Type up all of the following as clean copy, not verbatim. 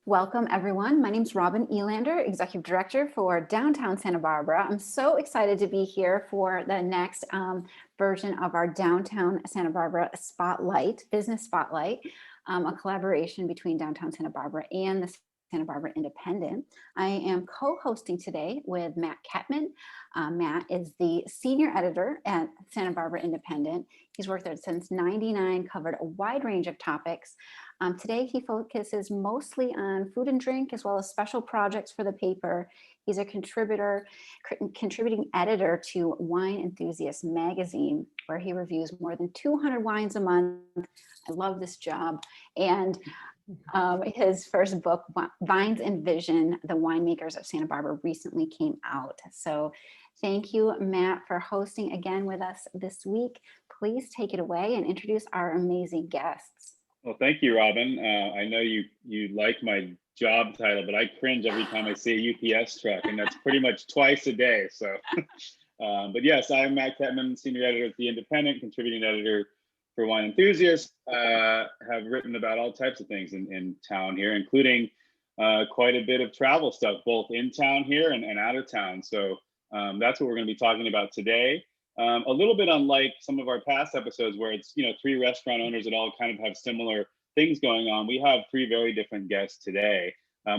Welcome, everyone. My name is Robin Elander, Executive Director for Downtown Santa Barbara. I'm so excited to be here for the next version of our Downtown Santa Barbara Spotlight, Business Spotlight, a collaboration between Downtown Santa Barbara and the Santa Barbara Independent. I am co-hosting today with Matt Kettmann. Matt is the senior editor at Santa Barbara Independent. He's worked there since '99, covered a wide range of topics. Today, he focuses mostly on food and drink, as well as special projects for the paper. He's a contributing editor to Wine Enthusiast magazine, where he reviews more than 200 wines a month. I love this job. And his first book, Vines and Vision, The Winemakers of Santa Barbara, recently came out. So thank you, Matt, for hosting again with us this week. Please take it away and introduce our amazing guests. Well, thank you, Robin. I know you like my job title, but I cringe every time I see a UPS truck, and that's pretty much twice a day. So, but yes, I'm Matt Kettmann, senior editor at The Independent, contributing editor for Wine Enthusiast. Have written about all types of things in town here, including quite a bit of travel stuff, both in town here and out of town. So that's what we're going to be talking about today. A little bit unlike some of our past episodes where it's, three restaurant owners that all kind of have similar things going on. We have three very different guests today.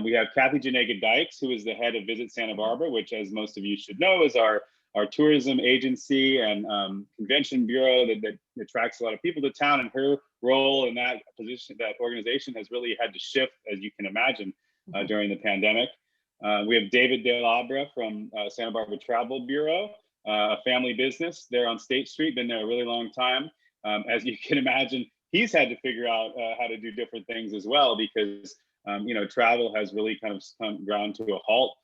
We have Kathy Janega-Dykes, who is the head of Visit Santa Barbara, which, as most of you should know, is our tourism agency and convention bureau that attracts a lot of people to town. And her role in that position, that organization, has really had to shift, as you can imagine, during the pandemic. We have David DeLabra from Santa Barbara Travel Bureau, a family business there on State Street, been there a really long time. As you can imagine, he's had to figure out how to do different things as well, because travel has really kind of come ground to a halt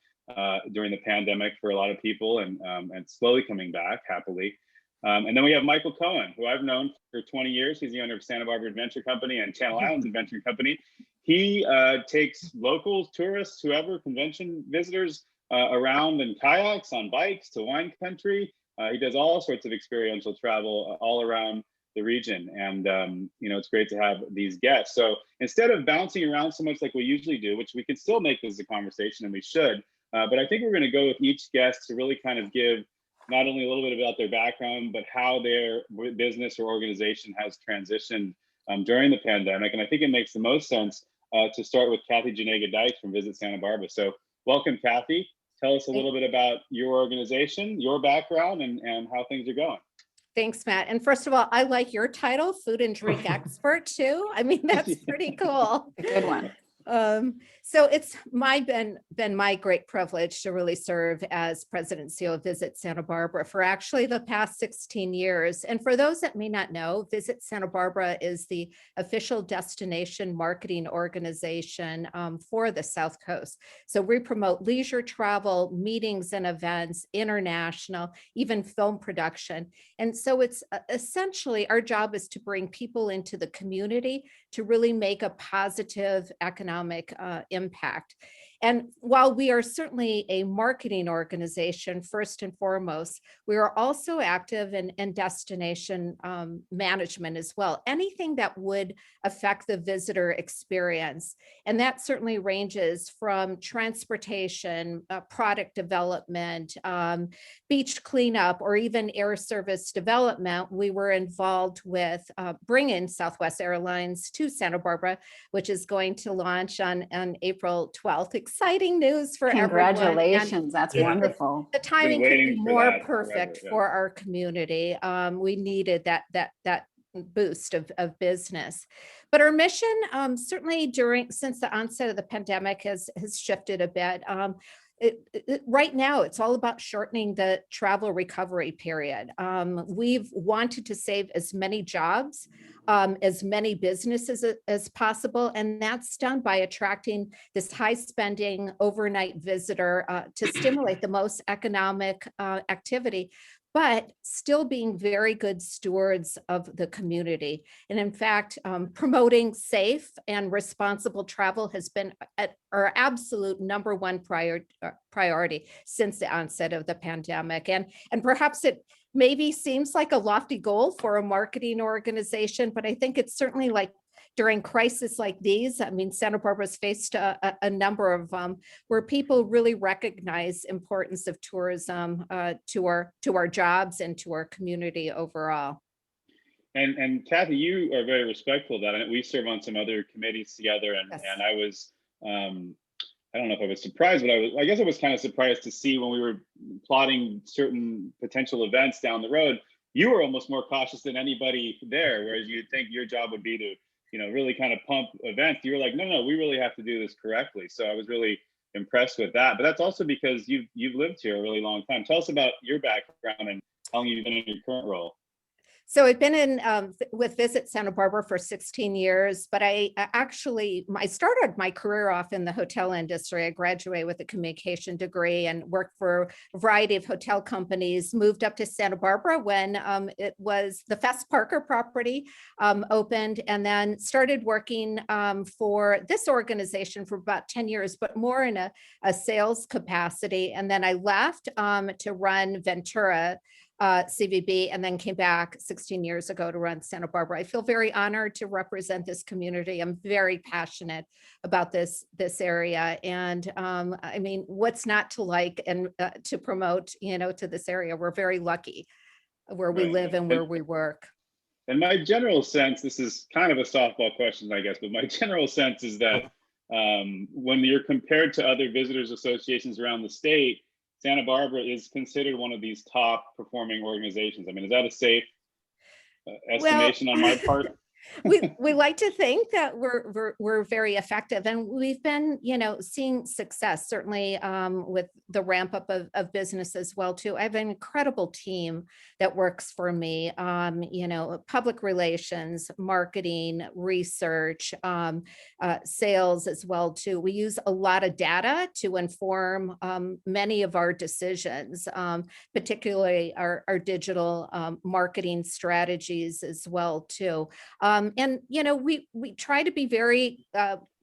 during the pandemic for a lot of people, and slowly coming back, happily. And then we have Michael Cohen, who I've known for 20 years. He's the owner of Santa Barbara Adventure Company and Channel Islands Adventure Company. He takes locals, tourists, whoever, convention visitors around in kayaks, on bikes, to wine country. He does all sorts of experiential travel all around the region. And, it's great to have these guests. So instead of bouncing around so much like we usually do, which we can still make this a conversation, and we should, but I think we're going to go with each guest to really kind of give not only a little bit about their background, but how their business or organization has transitioned during the pandemic. And I think it makes the most sense to start with Kathy Janega-Dykes from Visit Santa Barbara. So welcome, Kathy. Tell us a little bit about your organization, your background, and how things are going. Thanks, Matt. And first of all, I like your title, food and drink expert, too. I mean, that's pretty cool. Good one. So it's been my great privilege to really serve as president and CEO of Visit Santa Barbara for actually the past 16 years. And for those that may not know, Visit Santa Barbara is the official destination marketing organization for the South Coast. So we promote leisure travel, meetings and events, international, even film production. And so it's essentially our job is to bring people into the community to really make a positive economic impact. And while we are certainly a marketing organization, first and foremost, we are also active in destination management as well. Anything that would affect the visitor experience. And that certainly ranges from transportation, product development, beach cleanup, or even air service development. We were involved with bringing Southwest Airlines to Santa Barbara, which is going to launch on April 12th. Exciting news for everyone. Congratulations. That's wonderful. The timing could be more perfect for our community. We needed that boost of business. But our mission certainly since the onset of the pandemic has shifted a bit. Right now, it's all about shortening the travel recovery period. We've wanted to save as many jobs, as many businesses as possible, and that's done by attracting this high-spending overnight visitor to stimulate the most economic activity, but still being very good stewards of the community. And in fact, promoting safe and responsible travel has been our absolute number one priority since the onset of the pandemic. And perhaps it maybe seems like a lofty goal for a marketing organization, but I think it's certainly like during crises like these, I mean, Santa Barbara's faced a number of where people really recognize importance of tourism to our jobs and to our community overall. And Kathy, you are very respectful of that. And we serve on some other committees together, Yes. and I was, I don't know if I was surprised, but I guess I was kind of surprised to see when we were plotting certain potential events down the road, you were almost more cautious than anybody there, whereas you'd think your job would be to, really kind of pump events. You were like, no, we really have to do this correctly. So I was really impressed with that. But that's also because you've lived here a really long time. Tell us about your background and how long you've been in your current role. So I've been in with Visit Santa Barbara for 16 years, but I started my career off in the hotel industry. I graduated with a communication degree and worked for a variety of hotel companies, moved up to Santa Barbara when it was the Fess Parker property opened, and then started working for this organization for about 10 years, but more in a sales capacity. And then I left to run Ventura CVB, and then came back 16 years ago to run Santa Barbara. I feel very honored to represent this community. I'm very passionate about this area, and I mean, what's not to like and to promote, to this area. We're very lucky where we live and where we work. And my general sense, this is kind of a softball question, I guess, but my general sense is that when you're compared to other visitors associations around the state, Santa Barbara is considered one of these top performing organizations. I mean, is that a safe estimation on my part? we like to think that we're very effective, and we've been seeing success certainly with the ramp up of business as well too. I have an incredible team that works for me, public relations, marketing, research, sales as well too. We use a lot of data to inform many of our decisions, particularly our digital marketing strategies as well too. And we try to be very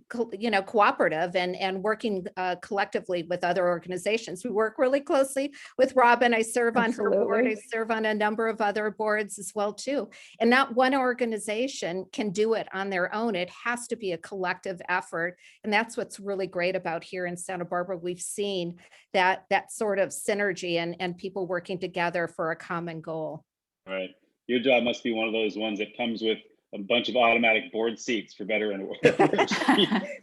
cooperative and working collectively with other organizations. We work really closely with Robin. I serve on her board. I serve on a number of other boards as well too. And not one organization can do it on their own. It has to be a collective effort. And that's what's really great about here in Santa Barbara. We've seen that sort of synergy and people working together for a common goal. Right. Your job must be one of those ones that comes with a bunch of automatic board seats, for better and worse.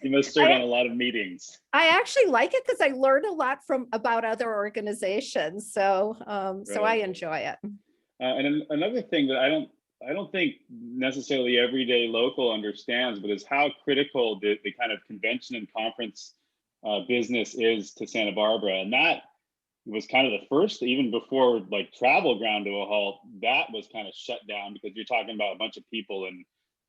You must serve on a lot of meetings. I actually like it because I learn a lot about other organizations. So so I enjoy it. And another thing that I don't think necessarily everyday local understands, but is how critical the kind of convention and conference business is to Santa Barbara. And that was kind of the first, even before like travel ground to a halt, that was kind of shut down because you're talking about a bunch of people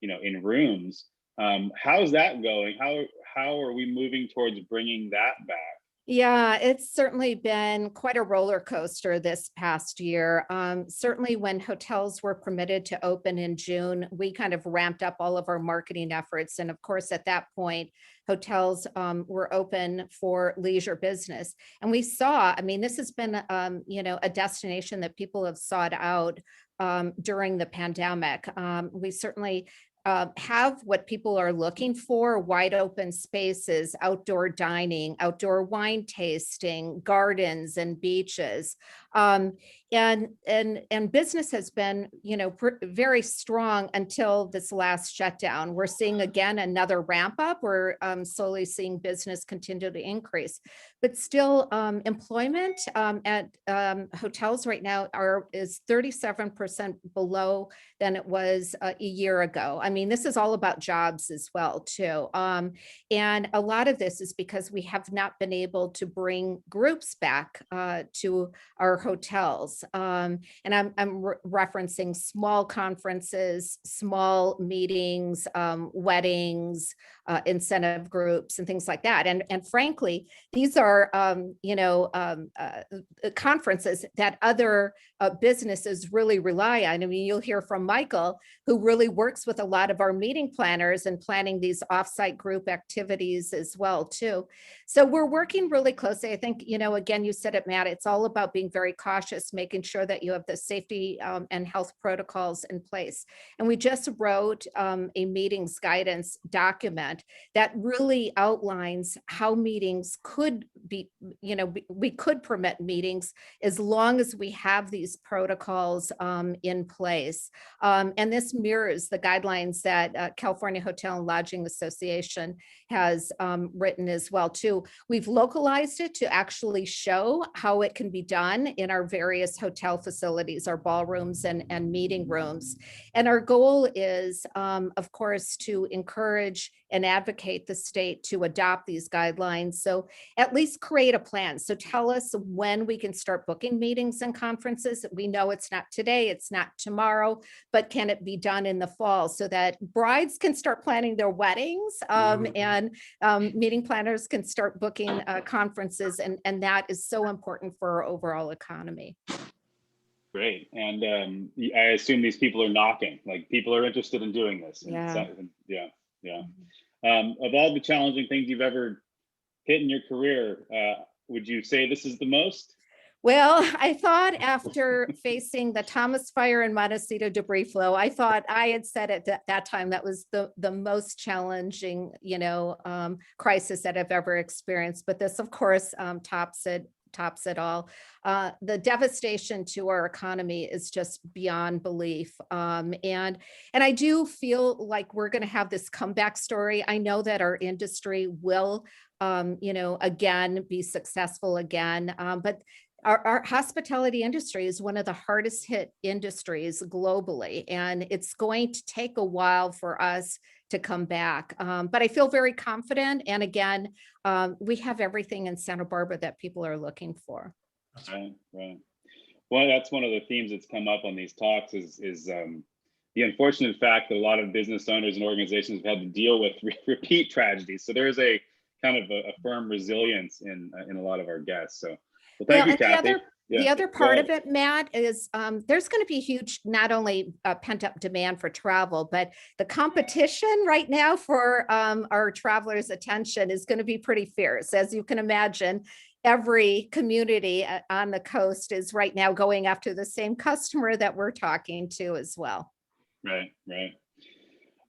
in rooms. How's that going? How are we moving towards bringing that back? Yeah, it's certainly been quite a roller coaster this past year. Certainly when hotels were permitted to open in June, we kind of ramped up all of our marketing efforts. And of course, at that point, hotels were open for leisure business. And we saw, I mean, this has been, a destination that people have sought out during the pandemic. We certainly have what people are looking for: wide open spaces, outdoor dining, outdoor wine tasting, gardens and beaches. And business has been, very strong until this last shutdown. We're seeing again another ramp up. We're slowly seeing business continue to increase, but still employment at hotels right now is 37% below than it was a year ago. I mean, this is all about jobs as well too. And a lot of this is because we have not been able to bring groups back to our hotels. And I'm referencing small conferences, small meetings, weddings, incentive groups, and things like that. And frankly, these are conferences that other businesses really rely on. I mean, you'll hear from Michael, who really works with a lot of our meeting planners and planning these offsite group activities as well too. So we're working really closely. I think, again, you said it, Matt, it's all about being very cautious, making making sure that you have the safety and health protocols in place. And we just wrote a meetings guidance document that really outlines how meetings could be, we could permit meetings as long as we have these protocols in place. And this mirrors the guidelines that California Hotel and Lodging Association has written as well too. We've localized it to actually show how it can be done in our various hotel facilities, our ballrooms and meeting rooms. And our goal is, of course, to encourage and advocate the state to adopt these guidelines. So at least create a plan. So tell us when we can start booking meetings and conferences. We know it's not today, it's not tomorrow, but can it be done in the fall so that brides can start planning their weddings and meeting planners can start booking conferences. And that is so important for our overall economy. Great. And I assume these people are knocking, like people are interested in doing this. Yeah. Yeah. Of all the challenging things you've ever hit in your career, would you say this is the most? Well, I thought after facing the Thomas Fire and Montecito debris flow, I thought I had said at that time that was the most challenging, crisis that I've ever experienced. But this, of course, tops it all. The devastation to our economy is just beyond belief. And I do feel like we're going to have this comeback story. I know that our industry will, again, be successful again. But our hospitality industry is one of the hardest hit industries globally, and it's going to take a while for us to come back. But I feel very confident. And again, we have everything in Santa Barbara that people are looking for. Right. Well, that's one of the themes that's come up on these talks is the unfortunate fact that a lot of business owners and organizations have had to deal with repeat tragedies. So there is a kind of a firm resilience in a lot of our guests. So. Well, thank you, Kathy. The other part of it, Matt, is there's going to be huge, not only pent up demand for travel, but the competition right now for our travelers' attention is going to be pretty fierce. As you can imagine, every community on the coast is right now going after the same customer that we're talking to as well. Right.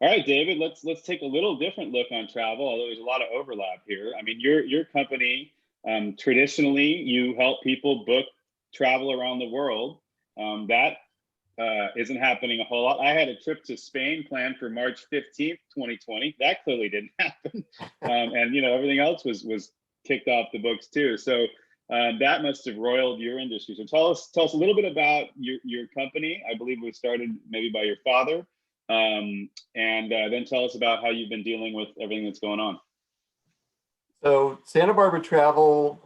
All right, David, let's take a little different look on travel, although there's a lot of overlap here. I mean, your company, traditionally, you help people book travel around the world. That isn't happening a whole lot. I had a trip to Spain planned for March 15th, 2020. That clearly didn't happen. And everything else was kicked off the books too. So that must have roiled your industry. So tell us a little bit about your company. I believe it was started maybe by your father. And then tell us about how you've been dealing with everything that's going on. So Santa Barbara Travel,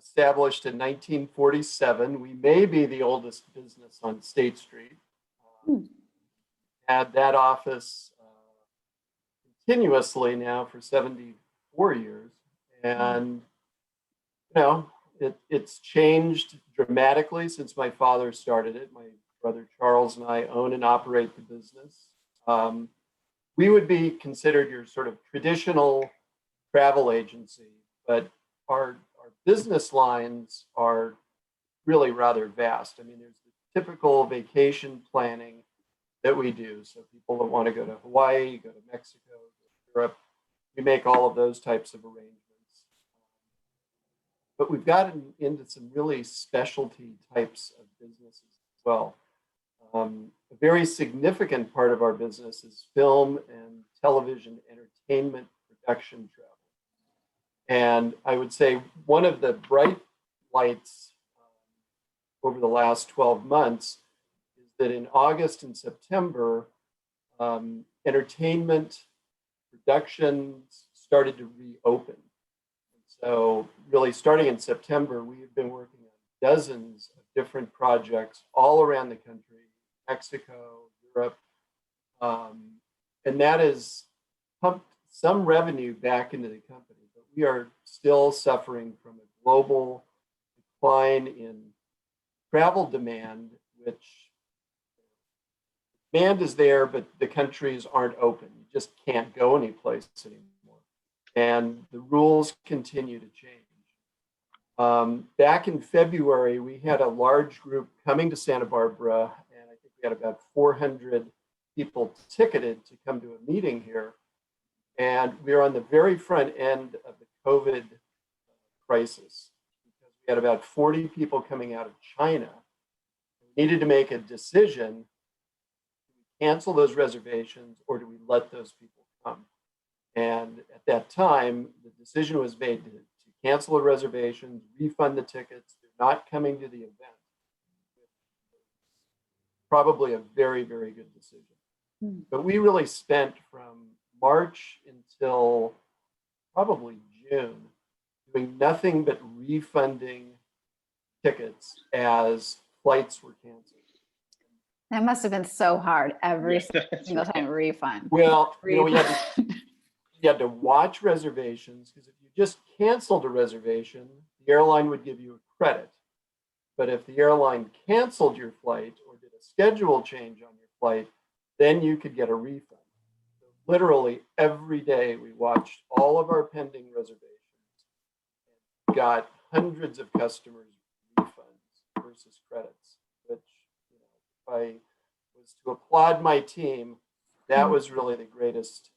established in 1947. We may be the oldest business on State Street. Had that office continuously now for 74 years. And, it's changed dramatically since my father started it. My brother Charles and I own and operate the business. We would be considered your sort of traditional travel agency, but our business lines are really rather vast. I mean, there's the typical vacation planning that we do. So people that want to go to Hawaii, go to Mexico, go to Europe, we make all of those types of arrangements. But we've gotten into some really specialty types of businesses as well. A very significant part of our business is film and television entertainment production travel. And I would say one of the bright lights over the last 12 months is that in August and September, entertainment productions started to reopen. And so really starting in September, we have been working on dozens of different projects all around the country, Mexico, Europe, and that has pumped some revenue back into the company. We are still suffering from a global decline in travel demand, which demand is there, but the countries aren't open. You just can't go anyplace anymore. And the rules continue to change. Back in February, we had a large group coming to Santa Barbara, and I think we had about 400 people ticketed to come to a meeting here. And we were on the very front end of the COVID crisis because we had about 40 people coming out of China. We needed to make a decision. Do we cancel those reservations or do we let those people come? And at that time, the decision was made to cancel the reservations, refund the tickets. They're not coming to the event. Probably a very, very good decision. But we really spent from March until probably June doing nothing but refunding tickets as flights were canceled. That must have been so hard every single right. time refund. Well, you know, you had to watch reservations, because if you just canceled a reservation, the airline would give you a credit. But if the airline canceled your flight or did a schedule change on your flight, then you could get a refund. So literally every day we watched all of our pending reservations and got hundreds of customers refunds versus credits, which, you know, if I was to applaud my team, that was really the greatest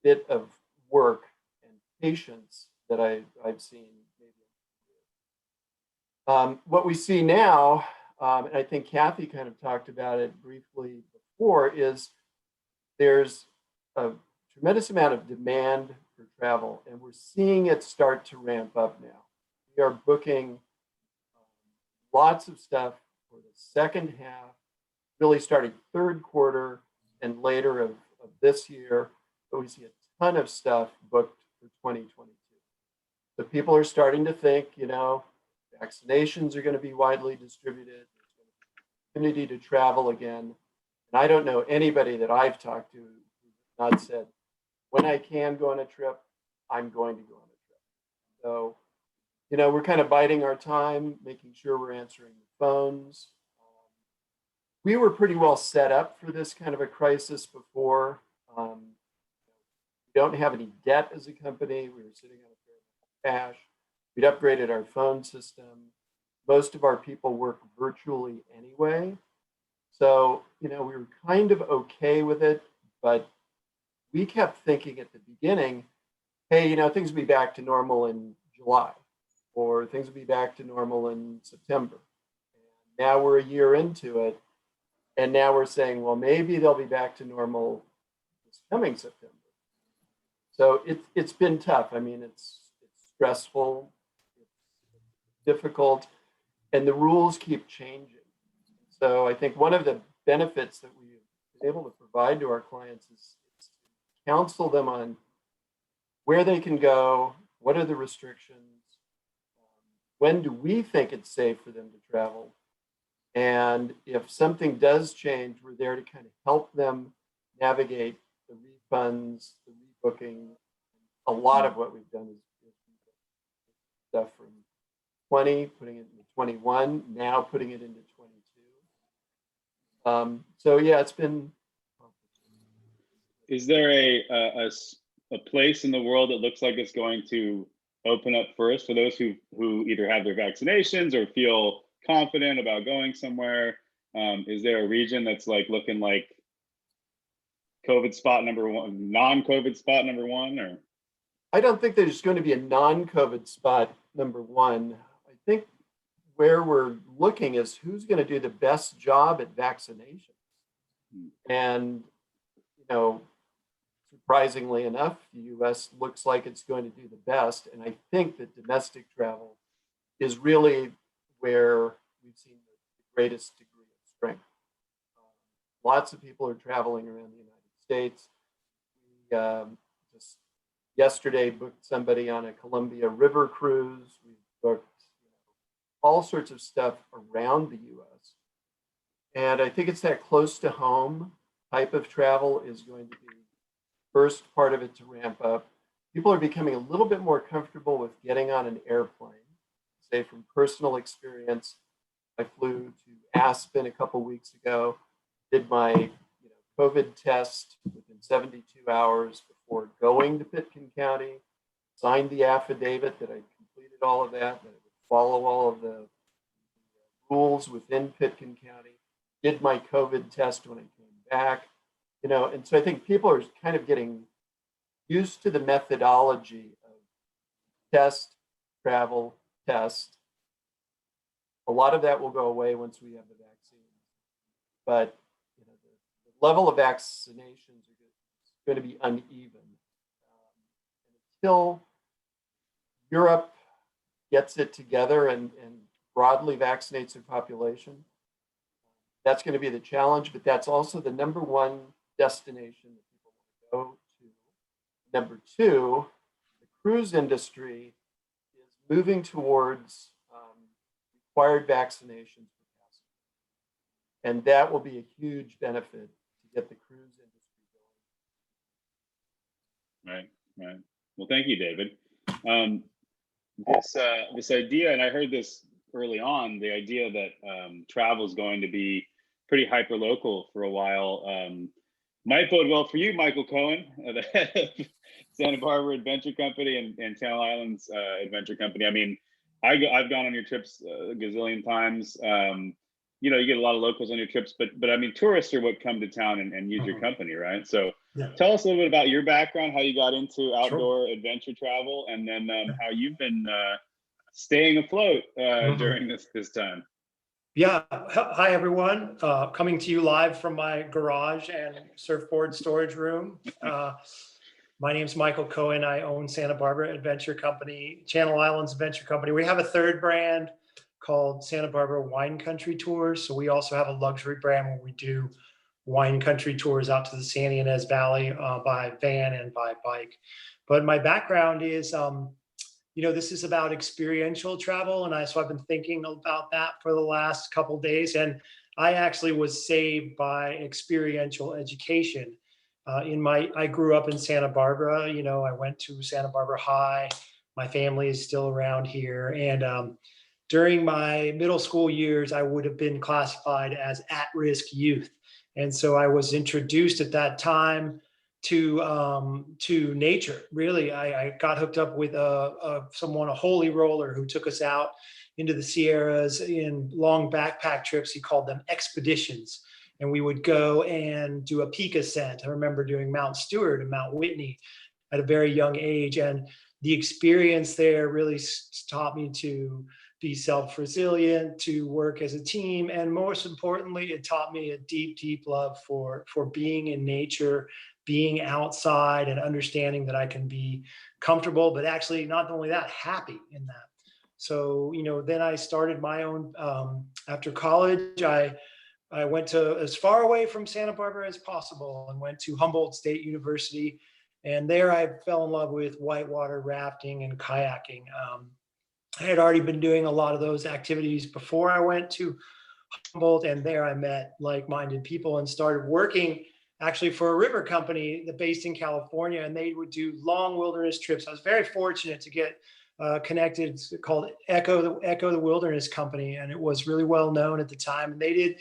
bit of work and patience that I've seen. What we see now, and I think Kathy kind of talked about it briefly before, is there's a tremendous amount of demand for travel, and we're seeing it start to ramp up now. We are booking lots of stuff for the second half, really starting third quarter and later of this year. But we see a ton of stuff booked for 2022. So people are starting to think, you know, vaccinations are going to be widely distributed. There's going to be opportunity to travel again. And I don't know anybody that I've talked to who's not said, when I can go on a trip, I'm going to go on a trip. So, you know, we're kind of biding our time, making sure we're answering the phones. We were pretty well set up for this kind of a crisis before. We don't have any debt as a company. We were sitting on a fair amount of cash. We'd upgraded our phone system. Most of our people work virtually anyway. So, you know, we were kind of okay with it, but we kept thinking at the beginning, hey, you know, things will be back to normal in July, or things will be back to normal in September. And now we're a year into it, and now we're saying, well, maybe they'll be back to normal this coming September. So it's been tough. I mean, it's stressful, it's difficult, and the rules keep changing. So I think one of the benefits that we've been able to provide to our clients is to counsel them on where they can go, what are the restrictions, when do we think it's safe for them to travel, and if something does change, we're there to kind of help them navigate the refunds, the rebooking. A lot of what we've done is stuff from 20, putting it into 21, now putting it into 22. So yeah, it's been. Is there a place in the world that looks like it's going to open up first for those who either have their vaccinations or feel confident about going somewhere? Is there a region that's like looking like COVID spot number one, non-COVID spot number one, or? I don't think there's going to be a non-COVID spot number one. I think where we're looking is who's going to do the best job at vaccinations. And, you know, surprisingly enough, the US looks like it's going to do the best. And I think that domestic travel is really where we've seen the greatest degree of strength. Lots of people are traveling around the United States. We just yesterday booked somebody on a Columbia River cruise. We booked all sorts of stuff around the US. And I think it's that close to home type of travel is going to be first part of it to ramp up. People are becoming a little bit more comfortable with getting on an airplane. Say from personal experience, I flew to Aspen a couple weeks ago, did my COVID test within 72 hours before going to Pitkin County, signed the affidavit that I completed all of that, that I would follow all of the rules within Pitkin County, did my COVID test when I came back, and so I think people are kind of getting used to the methodology of test, travel, test. A lot of that will go away once we have the vaccine, but the level of vaccinations is going to be uneven. Until Europe gets it together and broadly vaccinates their population, that's going to be the challenge, but that's also the number one destination that people want to go to. Number two, the cruise industry is moving towards required vaccinations for passengers. And that will be a huge benefit to get the cruise industry going. Right. Well, thank you, David. This idea, and I heard this early on, the idea that travel is going to be pretty hyper local for a while, might bode well for you, Michael Cohen, the head of Santa Barbara Adventure Company and Channel Islands Adventure Company. I mean, I've gone on your trips a gazillion times. You get a lot of locals on your trips, but I mean, tourists are what come to town and use your company, right? So tell us a little bit about your background, how you got into outdoor adventure travel, and then how you've been staying afloat during this time. Yeah. Hi, everyone. Coming to you live from my garage and surfboard storage room. My name's Michael Cohen. I own Santa Barbara Adventure Company, Channel Islands Adventure Company. We have a third brand called Santa Barbara Wine Country Tours. So we also have a luxury brand where we do wine country tours out to the San Ynez Valley by van and by bike. But my background is, this is about experiential travel. And so I've been thinking about that for the last couple of days. And I actually was saved by experiential education. I grew up in Santa Barbara. I went to Santa Barbara High. My family is still around here. And during my middle school years, I would have been classified as at-risk youth. And so I was introduced at that time to nature. Really, I got hooked up with a holy roller who took us out into the Sierras in long backpack trips. He called them expeditions. And we would go and do a peak ascent. I remember doing Mount Stewart and Mount Whitney at a very young age. And the experience there really taught me to be self-resilient, to work as a team. And most importantly, it taught me a deep, deep love for being in nature, being outside, and understanding that I can be comfortable, but actually not only that, happy in that. So, then I started my own, after college, I went to as far away from Santa Barbara as possible and went to Humboldt State University. And there I fell in love with whitewater rafting and kayaking. I had already been doing a lot of those activities before I went to Humboldt, and there I met like-minded people and started working actually for a river company that based in California, and they would do long wilderness trips. I was very fortunate to get connected. It's called Echo the Wilderness Company, and it was really well known at the time. And they did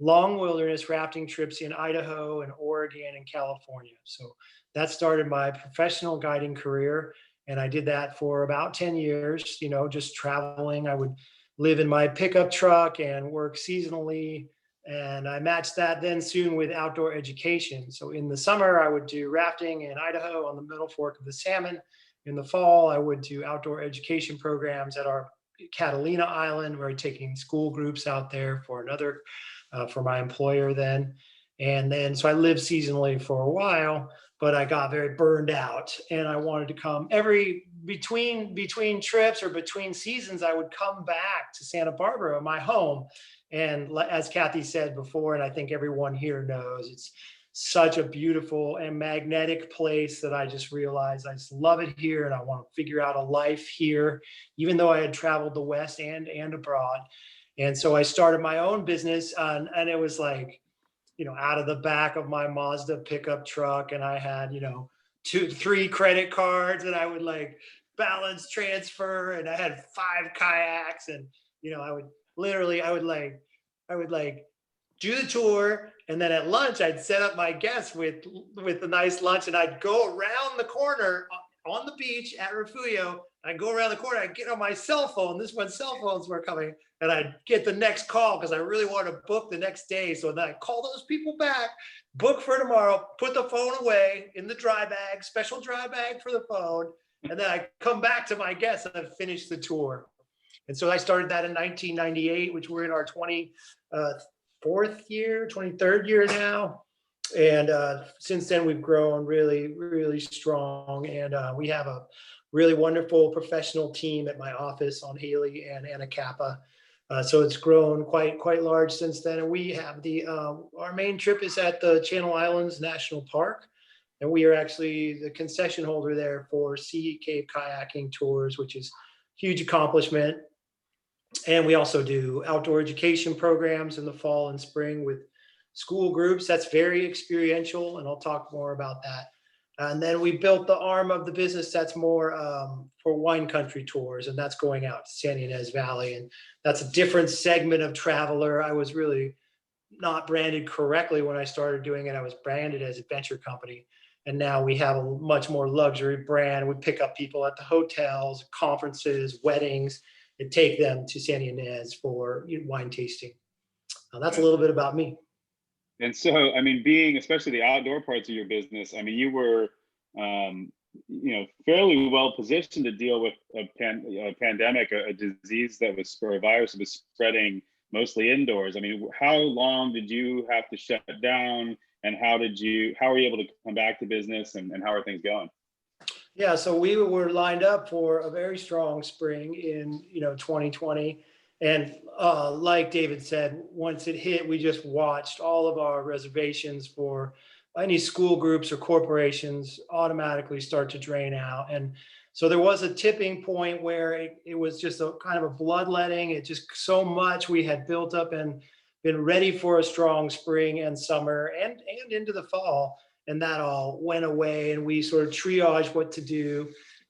long wilderness rafting trips in Idaho and Oregon and California. So that started my professional guiding career. And I did that for about 10 years, just traveling. I would live in my pickup truck and work seasonally. And I matched that then soon with outdoor education. So in the summer, I would do rafting in Idaho on the Middle Fork of the Salmon. In the fall, I would do outdoor education programs at our Catalina Island. We're taking school groups out there for for my employer then. And then, so I lived seasonally for a while, but I got very burned out and I wanted to come between trips or between seasons, I would come back to Santa Barbara, my home. And as Kathy said before, and I think everyone here knows, it's such a beautiful and magnetic place that I just realized I just love it here. And I want to figure out a life here, even though I had traveled the West and abroad. And so I started my own business and it was like, out of the back of my Mazda pickup truck. And I had, 2-3 credit cards and I would balance transfer and I had 5 kayaks and, I would do the tour. And then at lunch, I'd set up my guests with a nice lunch and I'd go around the corner on the beach at Refugio. I go around the corner, I get on my cell phone. This is when cell phones were coming, and I get the next call because I really want to book the next day. So then I call those people back, book for tomorrow, put the phone away in the dry bag, special dry bag for the phone. And then I come back to my guests and I finish the tour. And so I started that in 1998, which we're in our 24th year, 23rd year now. And since then, we've grown really, really strong. And we have a really wonderful professional team at my office on Haley and Anacapa. So it's grown quite large since then. And we have our main trip is at the Channel Islands National Park. And we are actually the concession holder there for Sea Cave kayaking tours, which is a huge accomplishment. And we also do outdoor education programs in the fall and spring with school groups. That's very experiential, and I'll talk more about that. And then we built the arm of the business that's more for wine country tours, and that's going out to San Ynez Valley. And that's a different segment of traveler. I was really not branded correctly when I started doing it. I was branded as a venture company. And now we have a much more luxury brand. We pick up people at the hotels, conferences, weddings, and take them to San Ynez for wine tasting. That's a little bit about me. And so, I mean, being especially the outdoor parts of your business, I mean, you were, fairly well positioned to deal with a pandemic, a disease that was, or a virus that was spreading mostly indoors. I mean, how long did you have to shut down? And how were you able to come back to business, and how are things going? Yeah, so we were lined up for a very strong spring in 2020. And like David said, once it hit, we just watched all of our reservations for any school groups or corporations automatically start to drain out. And so there was a tipping point where it was just a kind of a bloodletting. It just so much we had built up and been ready for a strong spring and summer and into the fall. And that all went away, and we sort of triaged what to do.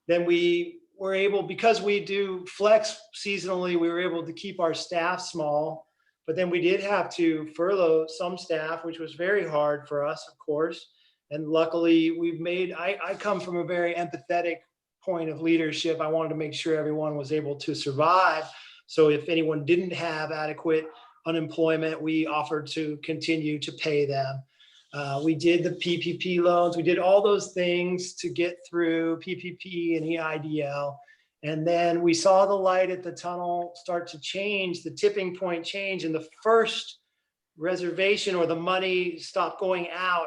Then we were able, because we do flex seasonally, we were able to keep our staff small, but then we did have to furlough some staff, which was very hard for us, of course. And luckily I come from a very empathetic point of leadership. I wanted to make sure everyone was able to survive. So if anyone didn't have adequate unemployment, we offered to continue to pay them. We did the PPP loans. We did all those things to get through PPP and EIDL. And then we saw the light at the tunnel start to change, the tipping point change, and the first reservation or the money stopped going out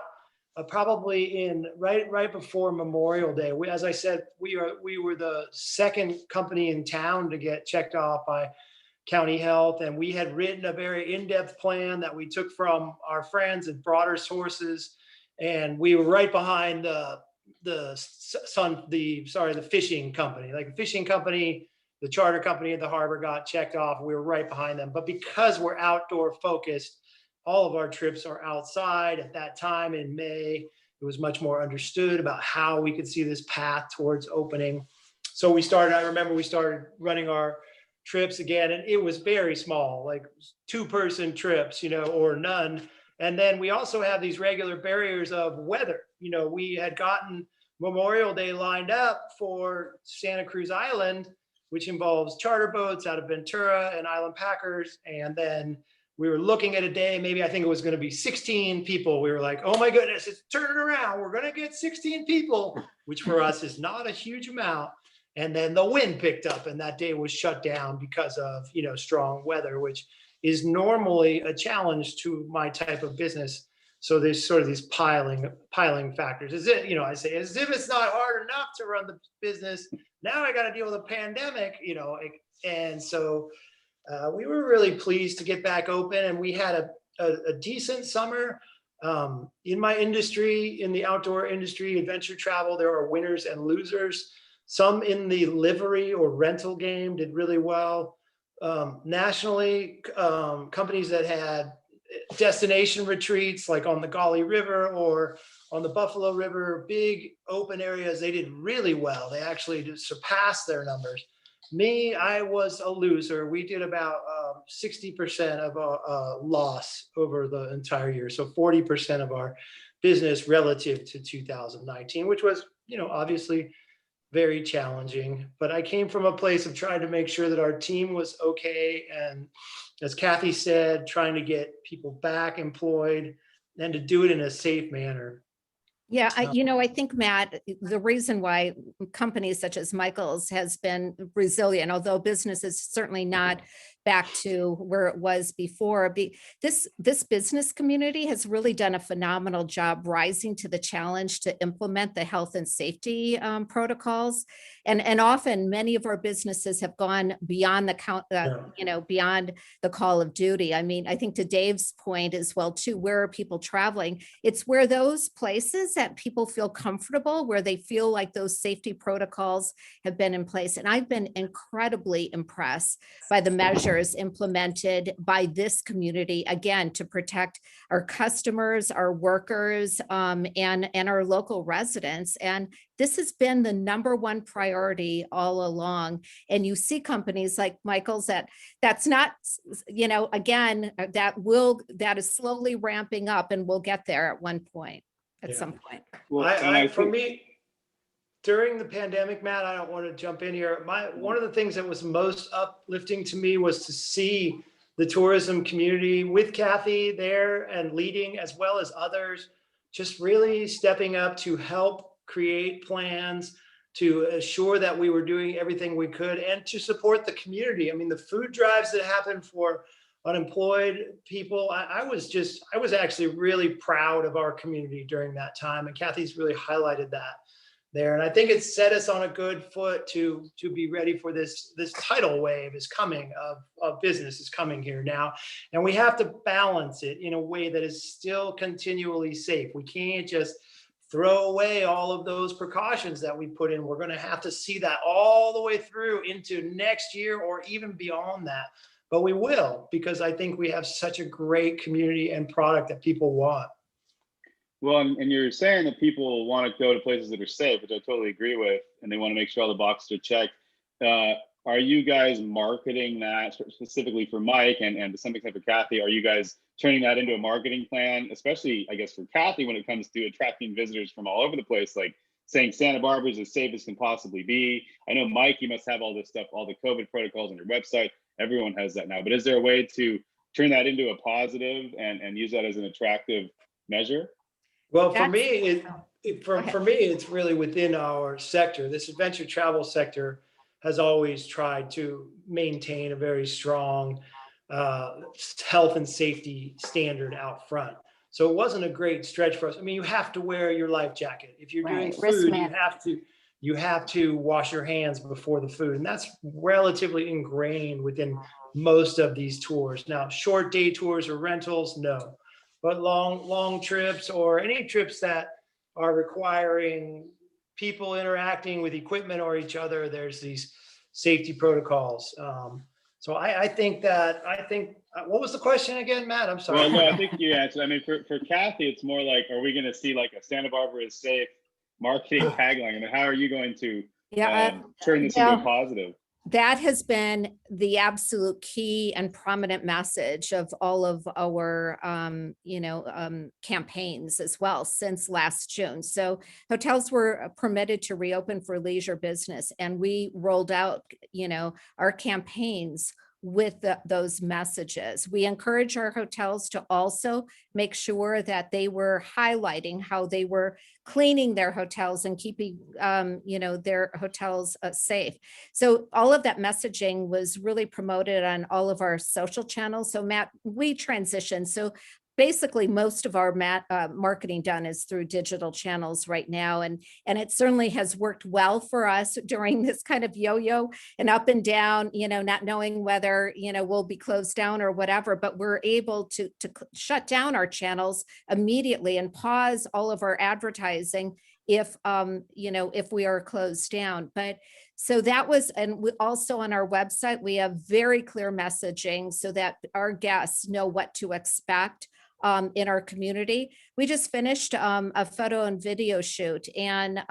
probably in right before Memorial Day. As I said, we were the second company in town to get checked off by County Health, and we had written a very in-depth plan that we took from our friends and broader sources, and we were right behind the fishing company. Like the fishing company, the charter company at the harbor got checked off. We were right behind them, but because we're outdoor focused, all of our trips are outside. At that time in May, it was much more understood about how we could see this path towards opening. So I remember we started running our trips again, and it was very small, like 2-person trips, or none. And then we also have these regular barriers of weather. We had gotten Memorial Day lined up for Santa Cruz Island, which involves charter boats out of Ventura and Island Packers. And then we were looking at a day, maybe I think it was going to be 16 people. We were like, oh my goodness, it's turning around. We're going to get 16 people, which for us is not a huge amount. And then the wind picked up, and that day was shut down because of, strong weather, which is normally a challenge to my type of business. So there's sort of these piling factors. I say, as if it's not hard enough to run the business, now I got to deal with a pandemic, and so we were really pleased to get back open, and we had a decent summer. In my industry, in the outdoor industry, adventure travel, there are winners and losers. Some in the livery or rental game did really well. Nationally, companies that had destination retreats like on the Gauley River or on the Buffalo River, big open areas, they did really well. They actually surpassed their numbers. Me, I was a loser. We did about 60% of a loss over the entire year. So 40% of our business relative to 2019, which was, obviously very challenging, but I came from a place of trying to make sure that our team was okay. And as Kathy said, trying to get people back employed and to do it in a safe manner. Yeah, I think, Matt, the reason why companies such as Michael's has been resilient, although business is certainly not back to where it was before, this business community has really done a phenomenal job rising to the challenge to implement the health and safety protocols. And often many of our businesses have gone beyond the beyond the call of duty. I mean, I think to Dave's point as well, too, where are people traveling? It's where those places that people feel comfortable, where they feel like those safety protocols have been in place. And I've been incredibly impressed by the measures implemented by this community, again, to protect our customers, our workers, and our local residents. And this has been the #1 priority all along. And you see companies like Michael's that's not, again, that is slowly ramping up, and we'll get there at one point, at some point. Well, For me, during the pandemic, Matt, I don't want to jump in here. One of the things that was most uplifting to me was to see the tourism community with Kathy there and leading, as well as others, just really stepping up to help create plans to assure that we were doing everything we could and to support the community. I mean, the food drives that happened for unemployed people, I was actually really proud of our community during that time. And Kathy's really highlighted that there. And I think it's set us on a good foot to be ready for this tidal wave is coming of business is coming here now. And we have to balance it in a way that is still continually safe. We can't just throw away all of those precautions that we put in. We're going to have to see that all the way through into next year or even beyond that. But we will, because I think we have such a great community and product that people want. Well, and you're saying that people want to go to places that are safe, which I totally agree with, and they want to make sure all the boxes are checked. Are you guys marketing that specifically for Mike and to some extent for Kathy? Are you guys turning that into a marketing plan, especially, I guess, for Kathy when it comes to attracting visitors from all over the place, like saying Santa Barbara is as safe as can possibly be? I know, Mike, you must have all this stuff, all the COVID protocols on your website. Everyone has that now. But is there a way to turn that into a positive and use that as an attractive measure? Well, for me, it's really within our sector. This adventure travel sector has always tried to maintain a very strong health and safety standard out front. So it wasn't a great stretch for us. I mean, you have to wear your life jacket. If you're doing food, you have to wash your hands before the food. And that's relatively ingrained within most of these tours. Now, short day tours or rentals, no. But long trips or any trips that are requiring people interacting with equipment or each other, there's these safety protocols. So I think what was the question again, Matt? I'm sorry. Well, no, I think you answered. I mean, for Kathy, it's more like, are we going to see like a Santa Barbara is safe marketing tagline? I mean, how are you going to turn this into a positive? That has been the absolute key and prominent message of all of our, campaigns as well since last June. So hotels were permitted to reopen for leisure business, and we rolled out, our campaigns with those messages. We encourage our hotels to also make sure that they were highlighting how they were cleaning their hotels and keeping, their hotels safe. So all of that messaging was really promoted on all of our social channels. So Matt, we transitioned. So basically most of our marketing done is through digital channels right now. And it certainly has worked well for us during this kind of yo-yo and up and down, not knowing whether, we'll be closed down or whatever, but we're able to shut down our channels immediately and pause all of our advertising if we are closed down. But so that was, and we also on our website, we have very clear messaging so that our guests know what to expect in our community. We just finished a photo and video shoot, and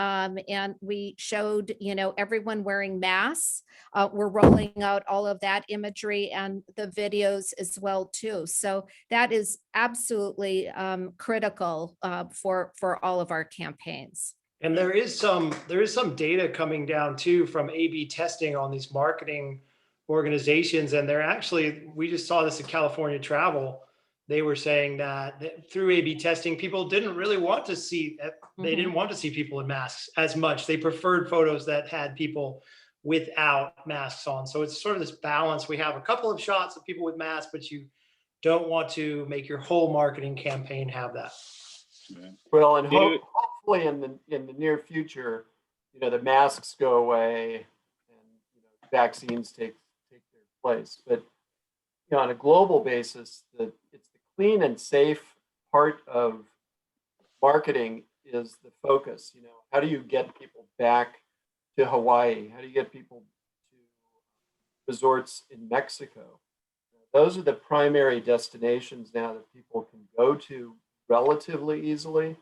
we showed everyone wearing masks. We're rolling out all of that imagery and the videos as well too. So that is absolutely critical for all of our campaigns. And there is some data coming down too from A/B testing on these marketing organizations. And they're actually, we just saw this at California Travel. They were saying that through A/B testing, people didn't really want to see, they didn't want to see people in masks as much. They preferred photos that had people without masks on. So it's sort of this balance. We have a couple of shots of people with masks, but you don't want to make your whole marketing campaign have that. Yeah. Well, and hopefully in the near future, the masks go away and vaccines take their place. But on a global basis, it's the clean and safe part of marketing is the focus. How do you get people back to Hawaii? How do you get people to resorts in Mexico? Those are the primary destinations now that people can go to relatively easily.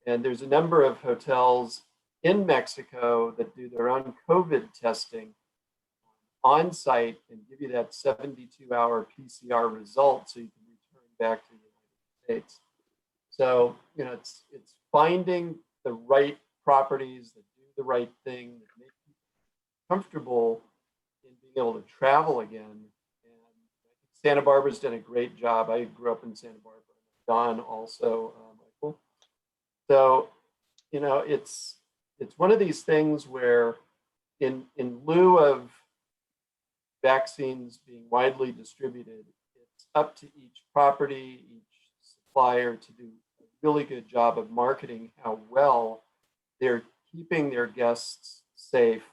And there's a number of hotels in Mexico that do their own COVID testing on site and give you that 72-hour PCR result so you can return back to the United States. So, it's finding the right properties that do the right thing, that make people comfortable in being able to travel again. And Santa Barbara's done a great job. I grew up in Santa Barbara. Don also, Michael. So, it's one of these things where in lieu of vaccines being widely distributed, it's up to each property, each supplier to do a really good job of marketing how well they're keeping their guests safe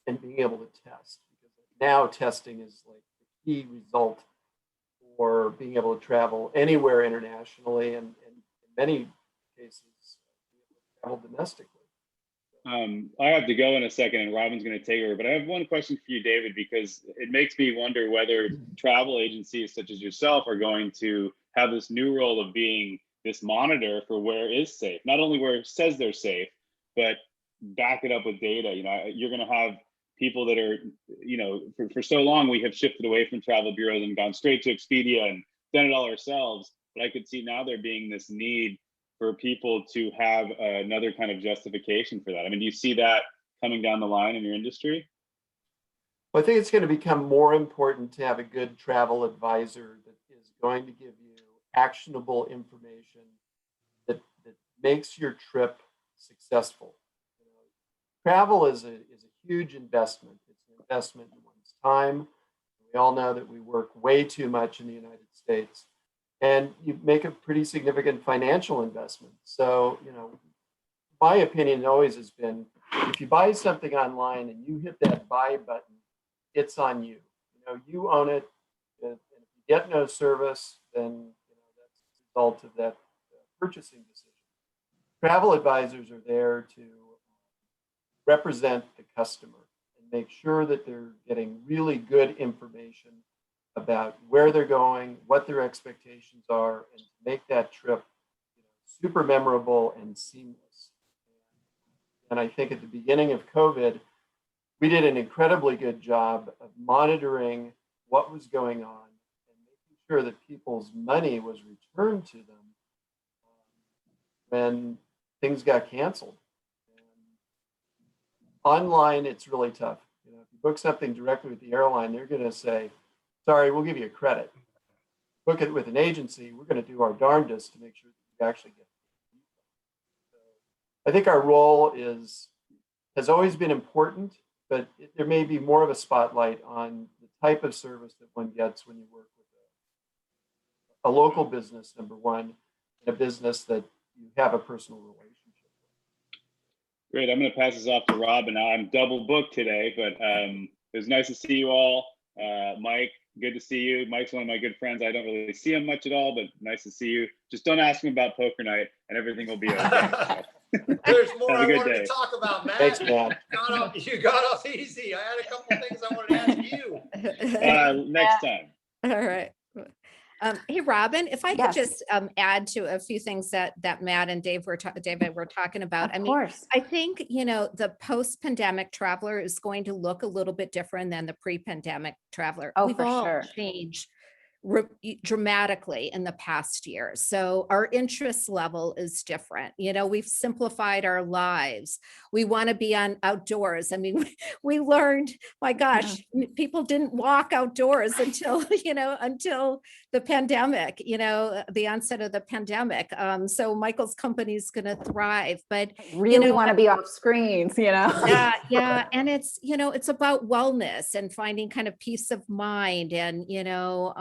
and being able to test. Because now testing is like the key result for being able to travel anywhere internationally and in many cases travel domestically. I have to go in a second and Robin's going to take over, but I have one question for you, David, because it makes me wonder whether travel agencies such as yourself are going to have this new role of being this monitor for where is safe, not only where it says they're safe, but back it up with data. You're going to have people that are, for so long we have shifted away from travel bureaus and gone straight to Expedia and done it all ourselves. But I could see now there being this need for people to have another kind of justification for that. I mean, do you see that coming down the line in your industry? Well, I think it's going to become more important to have a good travel advisor that is going to give you actionable information that makes your trip successful. Travel is a huge investment. It's an investment in one's time. We all know that we work way too much in the United States. And you make a pretty significant financial investment. So, my opinion always has been, if you buy something online and you hit that buy button, it's on you. You own it. And if you get no service, then that's the result of that purchasing decision. Travel advisors are there to represent the customer and make sure that they're getting really good information about where they're going, what their expectations are, and to make that trip super memorable and seamless. And I think at the beginning of COVID, we did an incredibly good job of monitoring what was going on and making sure that people's money was returned to them when things got canceled. Online, it's really tough. If you book something directly with the airline, they're going to say, sorry, we'll give you a credit. Book it with an agency, we're going to do our darndest to make sure that you actually get it. So I think our role has always been important, but there may be more of a spotlight on the type of service that one gets when you work with a local business, number one, and a business that you have a personal relationship with. Great. I'm going to pass this off to Robin now. I'm double booked today, but it was nice to see you all. Mike, good to see you. Mike's one of my good friends. I don't really see him much at all, but nice to see you. Just don't ask him about poker night and everything will be okay. There's more I wanted day. to talk about, Matt. Thanks, Matt. You got off easy. I had a couple things I wanted to ask you. Next time. All right. Hey, Robin, if I could Yes. just add to a few things that Matt and David were talking about. Of course. I think, the post-pandemic traveler is going to look a little bit different than the pre-pandemic traveler. Oh, We've for all sure. changed. dramatically in the past year. So our interest level is different. You know, we've simplified our lives. We want to be on outdoors. I mean, we learned, my gosh, people didn't walk outdoors until, you know, until the pandemic, you know, the onset of the pandemic. So Michael's company is going to thrive, but Really want to be off screens, you know? yeah. And it's, you know, it's about wellness and finding kind of peace of mind and, you know,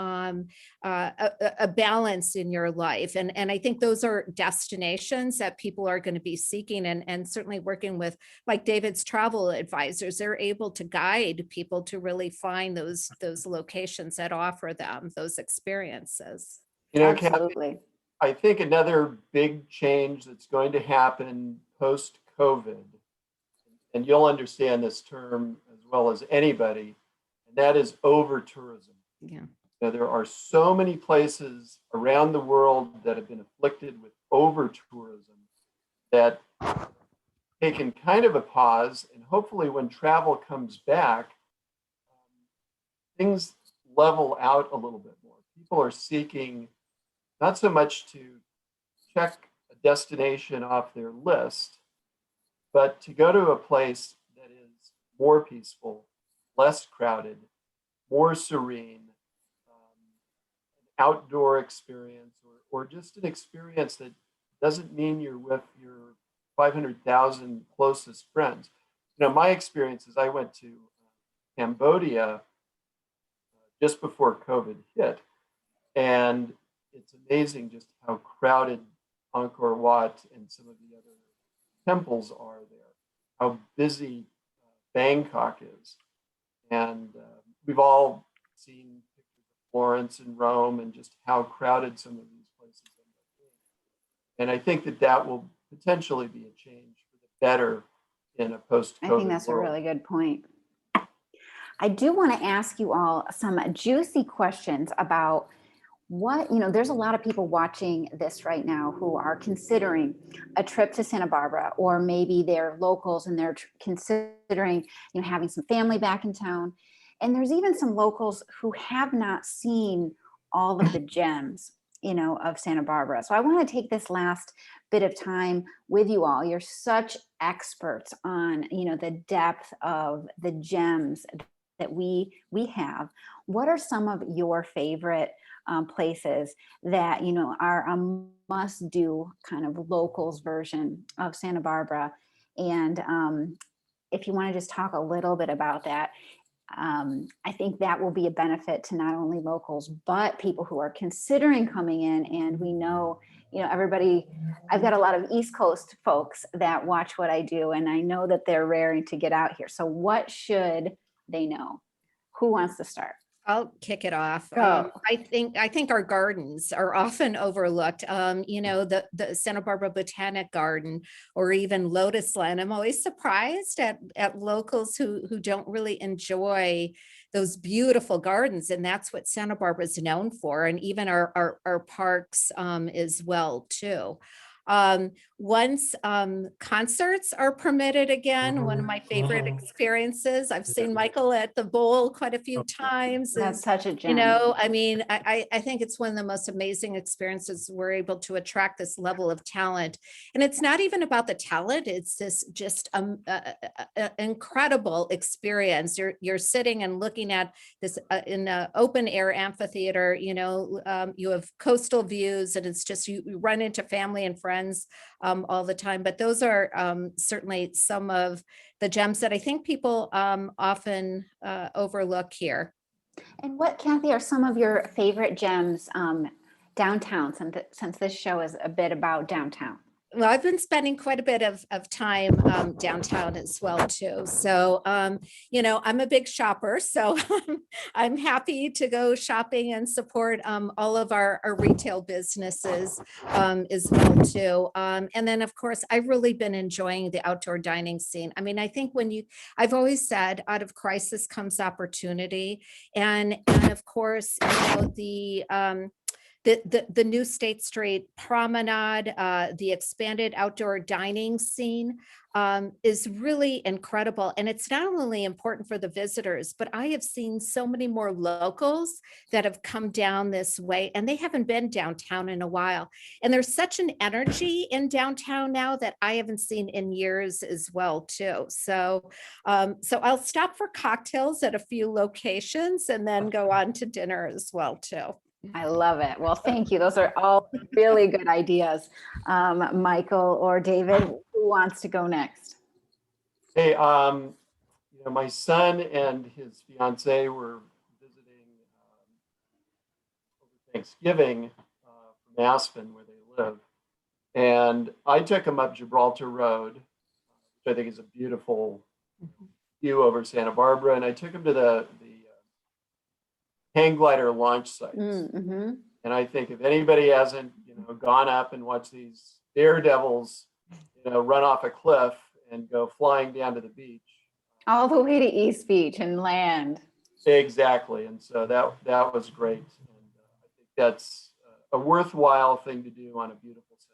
a balance in your life. And I think those are destinations that people are going to be seeking, and certainly working with like David's travel advisors, they're able to guide people to really find those locations that offer them those experiences. You know, Absolutely. Kathy, I think another big change that's going to happen post-COVID, and you'll understand this term as well as anybody, and that is over-tourism. Yeah. You know, there are so many places around the world that have been afflicted with over-tourism that taken kind of a pause, and hopefully when travel comes back, things level out a little bit more. People are seeking not so much to check a destination off their list, but to go to a place that is more peaceful, less crowded, more serene, an outdoor experience, or just an experience that doesn't mean you're with your 500,000 closest friends. You know, my experience is I went to Cambodia just before COVID hit, and it's amazing just how crowded Angkor Wat and some of the other temples are there, how busy Bangkok is. And we've all seen pictures of Florence and Rome and just how crowded some of these places end up being. And I think that that will potentially be a change for the better in a post-COVID I think that's world. a really good point. I do want to ask you all some juicy questions about what, you know, there's a lot of people watching this right now who are considering a trip to Santa Barbara, or maybe they're locals and they're considering, you know, having some family back in town. And there's even some locals who have not seen all of the gems, you know, of Santa Barbara. So I want to take this last bit of time with you all. You're such experts on, you know, the depth of the gems that we have. What are some of your favorite places that, you know, are a must-do kind of locals version of Santa Barbara? And if you want to just talk a little bit about that, I think that will be a benefit to not only locals, but people who are considering coming in. And we know, you know, everybody, I've got a lot of East Coast folks that watch what I do, and I know that they're raring to get out here. So what should they know? Who wants to start? I'll kick it off. Go. I think our gardens are often overlooked. You know, the Santa Barbara Botanic Garden, or even Lotus Land. I'm always surprised at locals who don't really enjoy those beautiful gardens, and that's what Santa Barbara is known for, and even our parks as well too. Once concerts are permitted again, one of my favorite experiences, I've seen Michael at the Bowl quite a few times. That's such a gem. You know, I mean, I think it's one of the most amazing experiences. We're able to attract this level of talent, and it's not even about the talent. It's this just incredible experience. You're sitting and looking at this in an open air amphitheater. You know, you have coastal views, and it's just you run into family and friends all the time. But those are certainly some of the gems that I think people often overlook here. And what, Kathy, are some of your favorite gems downtown, since this show is a bit about downtown? Well, I've been spending quite a bit of time downtown as well too. So, you know, I'm a big shopper, so I'm happy to go shopping and support all of our retail businesses as well too. And then, of course, I've really been enjoying the outdoor dining scene. I mean, I think I've always said, out of crisis comes opportunity, and of course, you know, the new State Street Promenade, the expanded outdoor dining scene is really incredible. And it's not only important for the visitors, but I have seen so many more locals that have come down this way, and they haven't been downtown in a while. And there's such an energy in downtown now that I haven't seen in years as well, too. So, so I'll stop for cocktails at a few locations and then go on to dinner as well, too. I love it. Well, thank you. Those are all really good ideas. Michael or David, who wants to go next? Hey, my son and his fiance were visiting over Thanksgiving from Aspen, where they live. And I took them up Gibraltar Road, which I think is a beautiful view over Santa Barbara. And I took them to the hang glider launch sites. Mm-hmm. And I think if anybody hasn't, gone up and watched these daredevils, run off a cliff and go flying down to the beach. All the way to East Beach and land. Exactly. And so that was great. And I think that's a worthwhile thing to do on a beautiful city.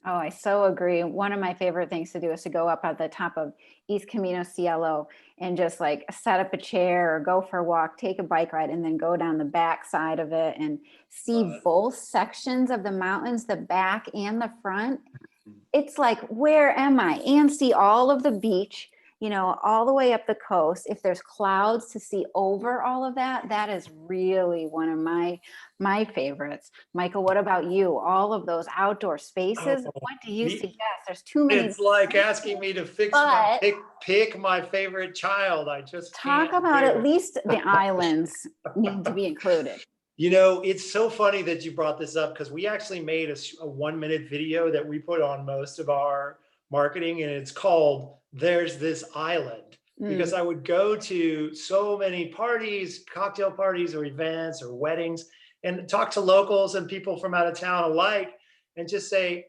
Oh, I so agree. One of my favorite things to do is to go up at the top of East Camino Cielo and just like set up a chair or go for a walk, take a bike ride, and then go down the back side of it and see both sections of the mountains, the back and the front. It's like, where am I? And see all of the beach, all the way up the coast. If there's clouds, to see over all of that, that is really one of my favorites. Michael, what about you? All of those outdoor spaces, what do you suggest? There's too many. It's like asking me to pick my favorite child. I just talk can't about do at it. least the islands need to be included. It's so funny that you brought this up, because we actually made a 1-minute video that we put on most of our marketing, and it's called There's This Island. Because I would go to so many parties, cocktail parties or events or weddings, and talk to locals and people from out of town alike, and just say,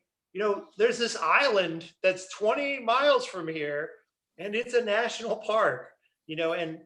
there's this island that's 20 miles from here, and it's a national park. And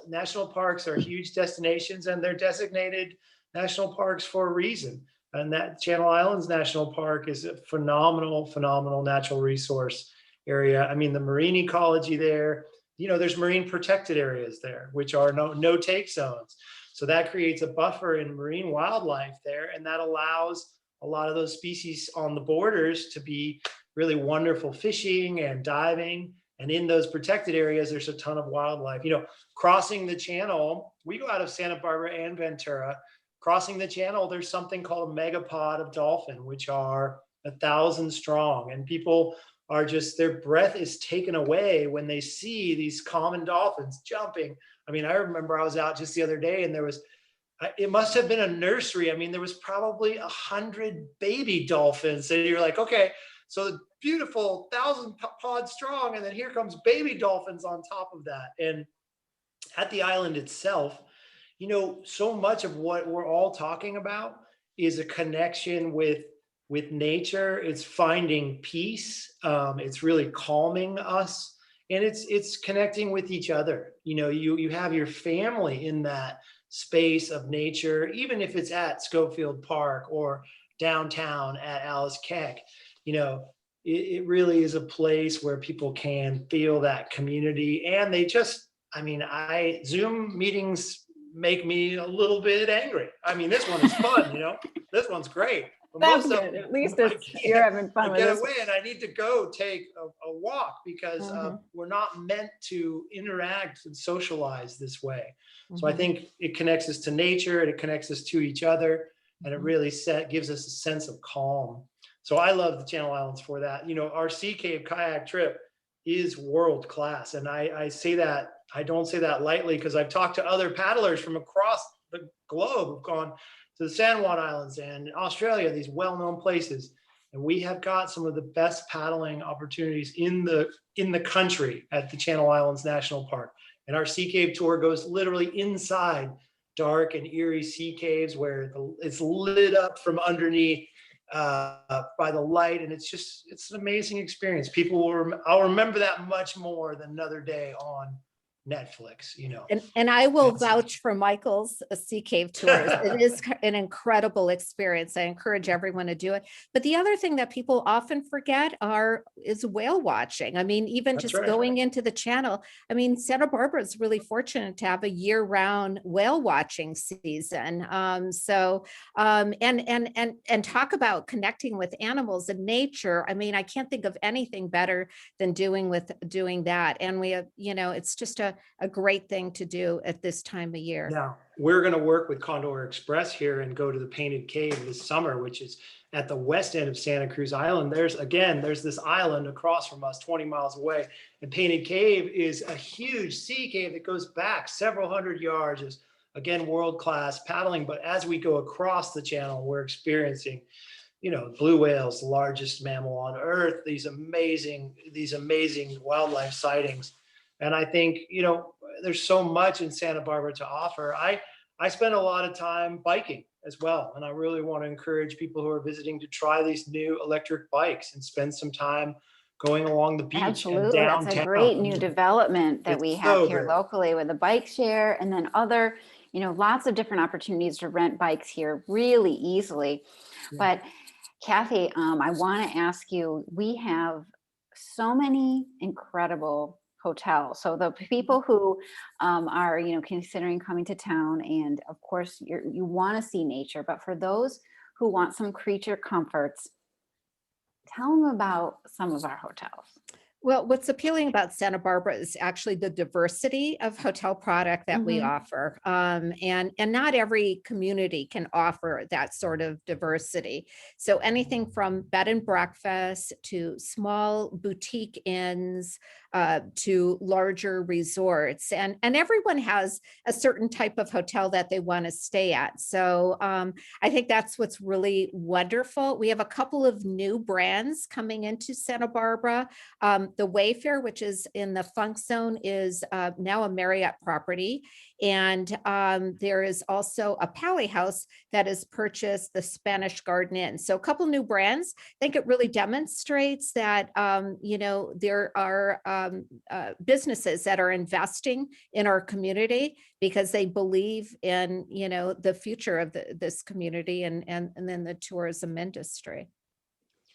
national parks are huge destinations, and they're designated national parks for a reason. And that Channel Islands National Park is a phenomenal natural resource area. I mean, the marine ecology there, there's marine protected areas there, which are no take zones. So that creates a buffer in marine wildlife there. And that allows a lot of those species on the borders to be really wonderful fishing and diving. And in those protected areas, there's a ton of wildlife. Crossing the channel, we go out of Santa Barbara and Ventura. Crossing the channel, there's something called a megapod of dolphin, which are 1,000 strong. And people are just, their breath is taken away when they see these common dolphins jumping. I mean, I remember I was out just the other day, and it must have been a nursery. I mean, there was probably 100 baby dolphins. And you're like, okay, so the beautiful 1,000 pod strong, and then here comes baby dolphins on top of that. And at the island itself, so much of what we're all talking about is a connection with nature. It's finding peace. It's really calming us, and it's connecting with each other. You have your family in that space of nature, even if it's at Schofield Park or downtown at Alice Keck. It really is a place where people can feel that community, and they just, Zoom meetings make me a little bit angry. I mean, this one is fun, this one's great. But that's good. At least you're having fun with this. I get this. away and I need to go take a walk, because we're not meant to interact and socialize this way. So I think it connects us to nature, and it connects us to each other, and it really gives us a sense of calm. So I love the Channel Islands for that. Our Sea Cave kayak trip is world class. And I say that, I don't say that lightly, because I've talked to other paddlers from across the globe who've gone to the San Juan Islands and Australia, these well-known places. And we have got some of the best paddling opportunities in the country at the Channel Islands National Park. And our Sea Cave tour goes literally inside dark and eerie sea caves where it's lit up from underneath by the light, and it's an amazing experience. I'll remember that much more than another day on Netflix, you know. And I will That's- vouch for Michael's Sea Cave tours. It is an incredible experience. I encourage everyone to do it. But the other thing that people often forget is whale watching. I mean, even That's just right. going into the channel. I mean, Santa Barbara is really fortunate to have a year-round whale watching season. And talk about connecting with animals and nature. I mean, I can't think of anything better than doing that. And we have, you know, it's just a great thing to do at this time of year. Now, we're going to work with Condor Express here and go to the Painted Cave this summer, which is at the west end of Santa Cruz Island. There's this island across from us, 20 miles away. And Painted Cave is a huge sea cave that goes back several hundred yards. It's, again, world-class paddling. But as we go across the channel, we're experiencing, you know, blue whales, the largest mammal on Earth, these amazing wildlife sightings. And I think, you know, there's so much in Santa Barbara to offer. I spend a lot of time biking as well. And I really want to encourage people who are visiting to try these new electric bikes and spend some time going along the beach. Absolutely. And downtown. That's a great new development that It's we have so here great. locally with a bike share, and then other, you know, lots of different opportunities to rent bikes here really easily. Yeah. But Kathy, I want to ask you, we have so many incredible hotels. So the people who are, you know, considering coming to town, and of course you want to see nature, but for those who want some creature comforts, tell them about some of our hotels. Well, what's appealing about Santa Barbara is actually the diversity of hotel product that we offer. And not every community can offer that sort of diversity. So anything from bed and breakfast to small boutique inns to larger resorts. And everyone has a certain type of hotel that they want to stay at. So I think that's what's really wonderful. We have a couple of new brands coming into Santa Barbara. The Wayfair, which is in the Funk Zone, is now a Marriott property. And there is also a Pally House that has purchased the Spanish Garden Inn. So a couple new brands. I think it really demonstrates that, you know, there are businesses that are investing in our community because they believe in, you know, the future of this community and then the tourism industry.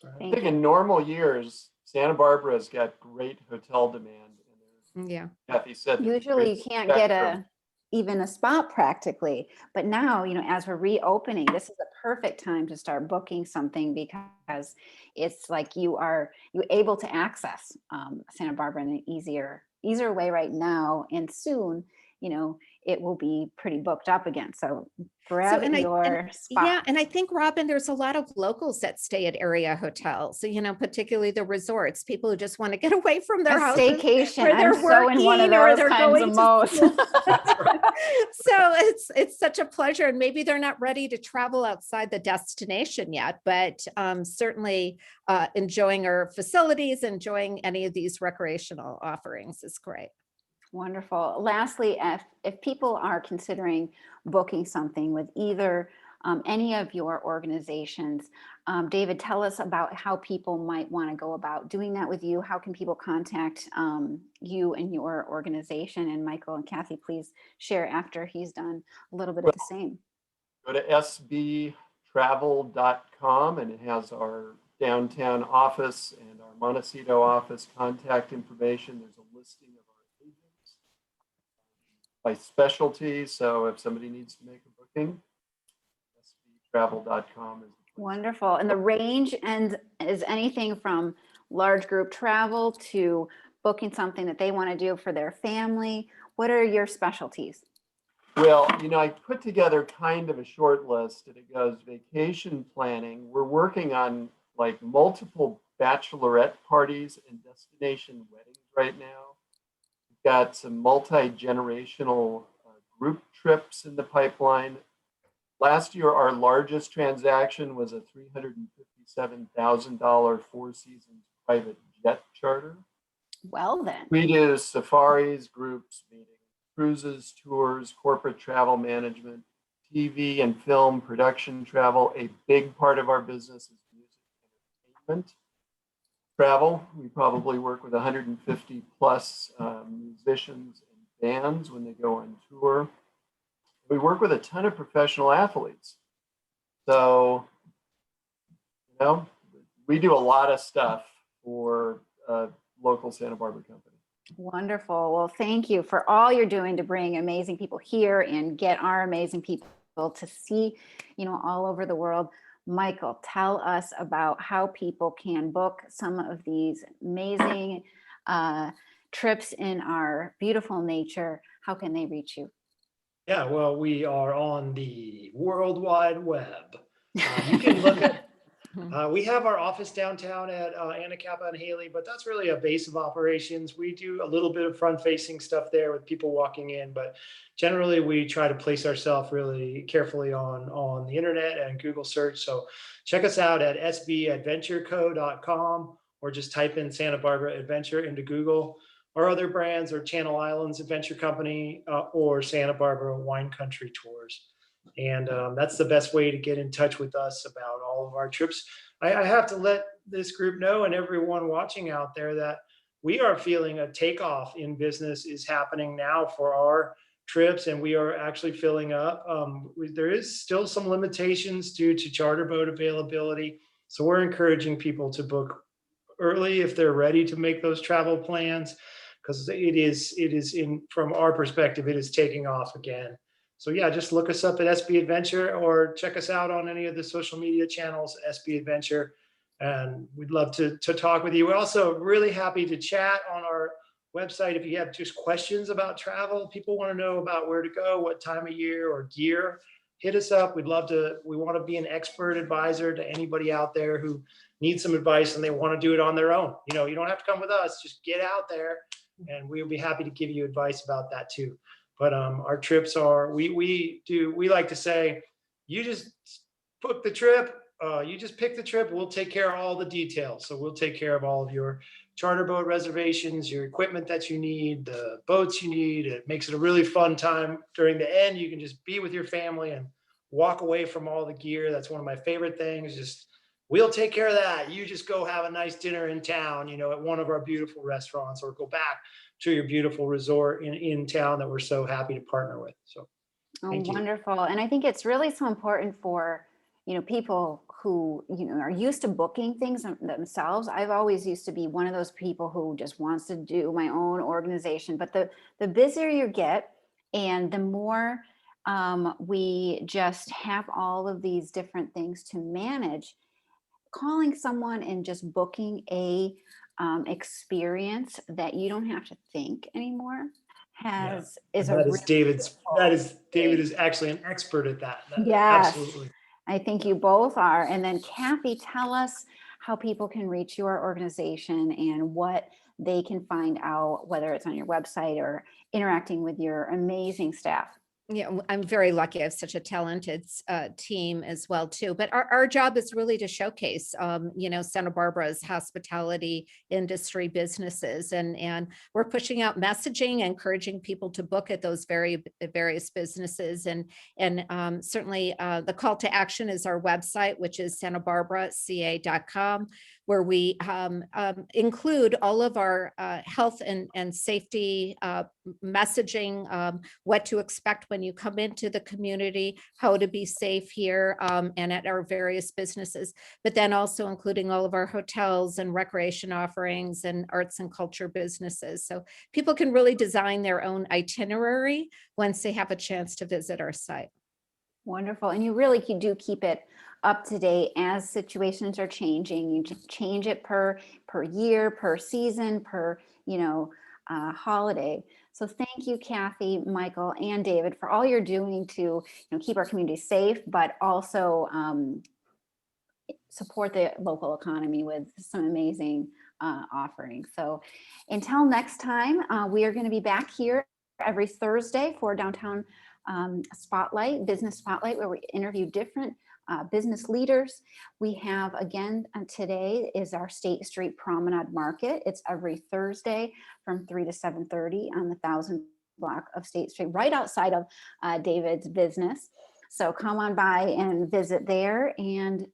Right. I think in normal years, Santa Barbara has got great hotel demand. And Yeah. Kathy said, Usually you great can't get spectrum. even a spot practically, but now, you know, as we're reopening, this is a perfect time to start booking something, because it's like you're able to access Santa Barbara in an easier way right now, and soon, you know, it will be pretty booked up again. So grab your spot. Yeah, and I think, Robin, there's a lot of locals that stay at area hotels. So, you know, particularly the resorts, people who just want to get away from their A houses. staycation. Where they're I'm so in one of working or those they're kinds going of to modes. school. So it's such a pleasure, and maybe they're not ready to travel outside the destination yet, but certainly enjoying our facilities, enjoying any of these recreational offerings is great. Wonderful. Lastly, if people are considering booking something with either any of your organizations, David, tell us about how people might want to go about doing that with you. How can people contact you and your organization? And Michael and Kathy, please share after he's done a little bit of the same. Go to sbtravel.com, and it has our downtown office and our Montecito office contact information. There's a listing of our agents by specialties. So if somebody needs to make a booking, sbtravel.com is the place. Wonderful. And the range is anything from large group travel to booking something that they want to do for their family. What are your specialties? Well, you know, I put together kind of a short list, and it goes vacation planning. We're working on like multiple bachelorette parties and destination weddings right now. We've got some multi-generational group trips in the pipeline. Last year, our largest transaction was a $357,000 Four Seasons private jet charter. Well, then. We do safaris, groups, meetings, cruises, tours, corporate travel management, TV and film production travel. A big part of our business is music entertainment travel. We probably work with 150 plus musicians and bands when they go on tour. We work with a ton of professional athletes. So, you know, we do a lot of stuff for a local Santa Barbara company. Wonderful. Well, thank you for all you're doing to bring amazing people here and get our amazing people to see, all over the world. Michael, tell us about how people can book some of these amazing trips in our beautiful nature. How can they reach you? Yeah, well, we are on the World Wide Web. You can look at, we have our office downtown at Anacapa and Haley, but that's really a base of operations. We do a little bit of front-facing stuff there with people walking in, but generally we try to place ourselves really carefully on the internet and Google search. So check us out at sbadventureco.com or just type in Santa Barbara Adventure into Google. Our other brands are Channel Islands Adventure Company or Santa Barbara Wine Country Tours. And that's the best way to get in touch with us about all of our trips. I have to let this group know and everyone watching out there that we are feeling a takeoff in business is happening now for our trips, and we are actually filling up. There is still some limitations due to charter boat availability. So we're encouraging people to book early if they're ready to make those travel plans, because from our perspective, it is taking off again. So yeah, just look us up at SB Adventure or check us out on any of the social media channels, SB Adventure, and we'd love to talk with you. We're also really happy to chat on our website if you have just questions about travel. People want to know about where to go, what time of year or gear. Hit us up. We want to be an expert advisor to anybody out there who needs some advice and they want to do it on their own. You don't have to come with us, just get out there and we'll be happy to give you advice about that too. But our trips are, we like to say, you just book the trip, you just pick the trip, we'll take care of all the details. So we'll take care of all of your charter boat reservations, your equipment that you need, the boats you need. It makes it a really fun time. During the end, you can just be with your family and walk away from all the gear. That's one of my favorite things. Just, we'll take care of that. You just go have a nice dinner in town, at one of our beautiful restaurants, or go back to your beautiful resort in town that we're so happy to partner with. So thank you. Wonderful. And I think it's really so important for, people who, are used to booking things themselves. I've always used to be one of those people who just wants to do my own organization. But the busier you get and the more we just have all of these different things to manage, calling someone and just booking a experience that you don't have to think anymore David is actually an expert at that. Yes, absolutely. I think you both are. And then Kathy, tell us how people can reach your organization and what they can find out, whether it's on your website or interacting with your amazing staff. Yeah, I'm very lucky. I have such a talented team as well, too. But our job is really to showcase, Santa Barbara's hospitality industry businesses. And we're pushing out messaging, encouraging people to book at those various businesses. And certainly the call to action is our website, which is santabarbaraca.com, where we include all of our health and safety messaging, what to expect when you come into the community, how to be safe here and at our various businesses, but then also including all of our hotels and recreation offerings and arts and culture businesses. So people can really design their own itinerary once they have a chance to visit our site. Wonderful. And you really do keep it up to date as situations are changing. You just change it per year, per season, per, holiday. So thank you, Kathy, Michael, and David, for all you're doing to keep our community safe, but also support the local economy with some amazing offerings. So until next time, we are going to be back here every Thursday for Downtown Business Spotlight, where we interview different business leaders. We have, again, today is our State Street Promenade Market. It's every Thursday from 3 to 7:30 on the 1000 block of State Street, right outside of David's business. So come on by and visit there and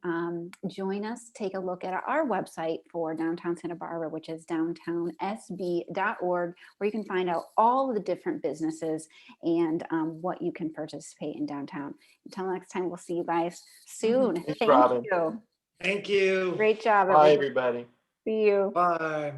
join us. Take a look at our website for downtown Santa Barbara, which is downtownsb.org, where you can find out all of the different businesses and what you can participate in downtown. Until next time, we'll see you guys soon. Thanks, Thank Robin. you. Thank you. Great job, Bye, everybody. everybody. See you. Bye.